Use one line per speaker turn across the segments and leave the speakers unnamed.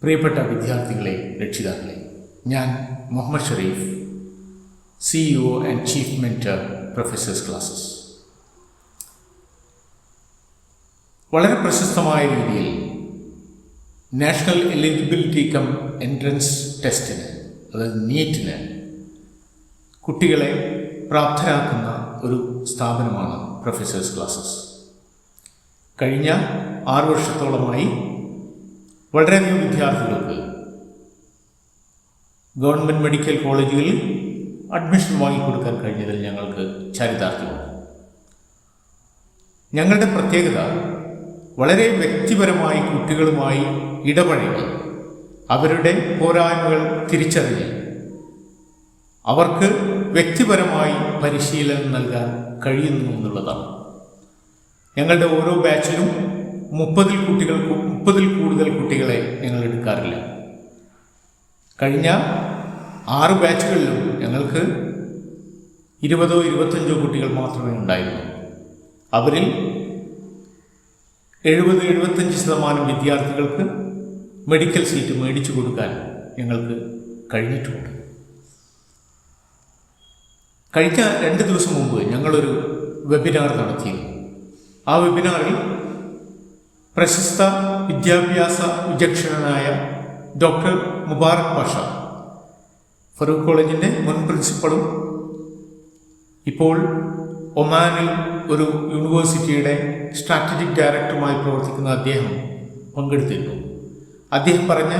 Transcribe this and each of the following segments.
പ്രിയപ്പെട്ട വിദ്യാർത്ഥികളെ, രക്ഷിതാക്കളെ, ഞാൻ Muhammad Sharif, CEO and chief mentor, professors classes. വളരെ പ്രശസ്തമായ രീതിയിൽ നാഷണൽ എലിജിബിലിറ്റി കം എൻട്രൻസ് ടെസ്റ്റിന്, അതായത് നീറ്റിന് കുട്ടികളെ പ്രാപ്തരാക്കുന്ന ഒരു സ്ഥാപനമാണ് പ്രൊഫസേഴ്സ് ക്ലാസ്സസ്. കഴിഞ്ഞ 6 വർഷത്തോളമായി വളരെയധികം വിദ്യാർത്ഥികൾക്ക് ഗവൺമെൻറ് മെഡിക്കൽ കോളേജുകളിൽ അഡ്മിഷൻ വാങ്ങിക്കൊടുക്കാൻ കഴിഞ്ഞതിൽ ഞങ്ങൾക്ക് ചരിതാർത്ഥ്യമുണ്ട്. ഞങ്ങളുടെ പ്രത്യേകത വളരെ വ്യക്തിപരമായി കുട്ടികളുമായി ഇടപഴകി അവരുടെ പോരായ്മകൾ തിരിച്ചറിഞ്ഞ് അവർക്ക് വ്യക്തിപരമായി പരിശീലനം നൽകാൻ കഴിയുന്നു എന്നുള്ളതാണ്. ഞങ്ങളുടെ ഓരോ ബാച്ചിലും 30-ൽ കൂടുതൽ കുട്ടികളെ ഞങ്ങൾ എടുക്കാറില്ല. കഴിഞ്ഞ 6 ബാച്ചുകളിലും ഞങ്ങൾക്ക് 20-25 കുട്ടികൾ മാത്രമേ ഉണ്ടായിരുന്നു. അവരിൽ 70-75% വിദ്യാർത്ഥികൾക്ക് മെഡിക്കൽ സീറ്റ് മേടിച്ചു കൊടുക്കാൻ ഞങ്ങൾക്ക് കഴിഞ്ഞിട്ടുണ്ട്. കഴിഞ്ഞ 2 ദിവസം മുമ്പ് ഞങ്ങളൊരു വെബിനാർ നടത്തിയിരുന്നു. ആ വെബിനാറിൽ പ്രശസ്ത വിദ്യാഭ്യാസ വിചക്ഷണനായ ഡോക്ടർ മുബാറക് പാഷ, ഫറൂഖ് കോളേജിൻ്റെ മുൻ പ്രിൻസിപ്പളും ഇപ്പോൾ ഒമാനിൽ ഒരു യൂണിവേഴ്സിറ്റിയുടെ സ്ട്രാറ്റജിക് ഡയറക്ടറുമായി പ്രവർത്തിക്കുന്ന അദ്ദേഹം പങ്കെടുത്തിരുന്നു. അദ്ദേഹം പറഞ്ഞ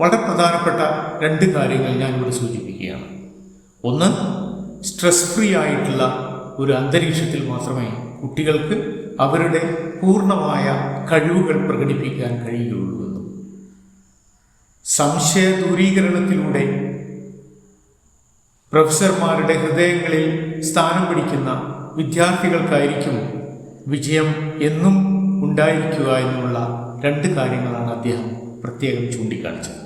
വളരെ പ്രധാനപ്പെട്ട 2 കാര്യങ്ങൾ ഞാനിവിടെ സൂചിപ്പിക്കുകയാണ്. ഒന്ന്, സ്ട്രെസ് ഫ്രീ ആയിട്ടുള്ള ഒരു അന്തരീക്ഷത്തിൽ മാത്രമേ കുട്ടികൾക്ക് അവരുടെ പൂർണ്ണമായ കഴിവുകൾ പ്രകടിപ്പിക്കാൻ കഴിയുകയുള്ളൂ എന്നും, സംശയ ദൂരീകരണത്തിലൂടെ പ്രൊഫസർമാരുടെ ഹൃദയങ്ങളിൽ സ്ഥാനം പിടിക്കുന്ന വിദ്യാർത്ഥികൾക്കായിരിക്കും വിജയം എന്നും ഉണ്ടായിരിക്കുക എന്നുള്ള 2 കാര്യങ്ങളാണ് അദ്ദേഹം പ്രത്യേകം ചൂണ്ടിക്കാണിച്ചത്.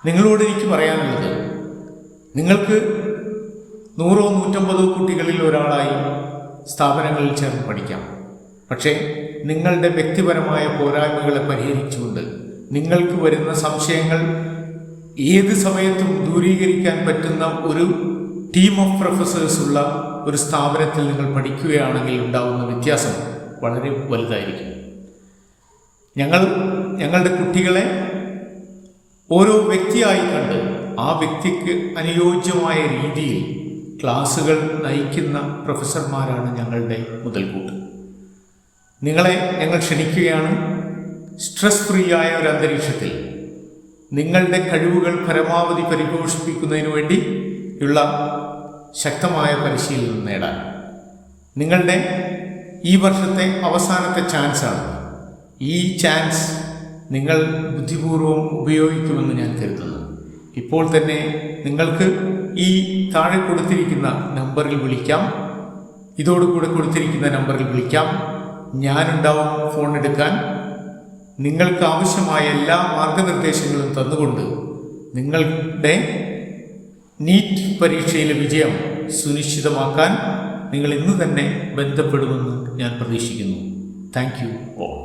നിങ്ങളോട് എനിക്ക് പറയാനുള്ളത്, നിങ്ങൾക്ക് 100-150 കുട്ടികളിൽ ഒരാളായി സ്ഥാപനങ്ങളിൽ ചേർന്ന് പഠിക്കാം. പക്ഷേ നിങ്ങളുടെ വ്യക്തിപരമായ പോരായ്മകളെ പരിഹരിച്ചുകൊണ്ട് നിങ്ങൾക്ക് വരുന്ന സംശയങ്ങൾ ഏത് സമയത്തും ദൂരീകരിക്കാൻ പറ്റുന്ന ഒരു ടീം ഓഫ് പ്രൊഫസേഴ്സ് ഉള്ള ഒരു സ്ഥാപനത്തിൽ നിങ്ങൾ പഠിക്കുകയാണെങ്കിൽ ഉണ്ടാകുന്ന വ്യത്യാസം വളരെ വലുതായിരിക്കും. ഞങ്ങളുടെ കുട്ടികളെ ഓരോ വ്യക്തിയായി കണ്ട് ആ വ്യക്തിക്ക് അനുയോജ്യമായ രീതിയിൽ ക്ലാസുകൾ നയിക്കുന്ന പ്രൊഫസർമാരാണ് ഞങ്ങളുടെ മുതൽക്കൂട്ട്. നിങ്ങളെ ഞങ്ങൾ ക്ഷണിക്കുകയാണ്. സ്ട്രെസ് ഫ്രീ ആയ ഒരു അന്തരീക്ഷത്തിൽ നിങ്ങളുടെ കഴിവുകൾ പരമാവധി പരിപോഷിപ്പിക്കുന്നതിന് വേണ്ടി ഉള്ള ശക്തമായ പരിശീലനം നേടാൻ നിങ്ങളുടെ ഈ വർഷത്തെ അവസാനത്തെ ചാൻസാണ്. ഈ ചാൻസ് നിങ്ങൾ ബുദ്ധിപൂർവം ഉപയോഗിക്കുമെന്ന് ഞാൻ കരുതുന്നു. ഇപ്പോൾ തന്നെ നിങ്ങൾക്ക് ഈ താഴെ കൊടുത്തിരിക്കുന്ന നമ്പറിൽ വിളിക്കാം. ഇതോടുകൂടെ കൊടുത്തിരിക്കുന്ന നമ്പറിൽ വിളിക്കാം. ഞാനുണ്ടാവും ഫോൺ എടുക്കാൻ. നിങ്ങൾക്ക് ആവശ്യമായ എല്ലാ മാർഗനിർദ്ദേശങ്ങളും തന്നുകൊണ്ട് നിങ്ങളുടെ നീറ്റ് പരീക്ഷയിലെ വിജയം സുനിശ്ചിതമാക്കാൻ നിങ്ങൾ ഇന്ന് തന്നെ ബന്ധപ്പെടുമെന്ന് ഞാൻ പ്രതീക്ഷിക്കുന്നു. Thank you all.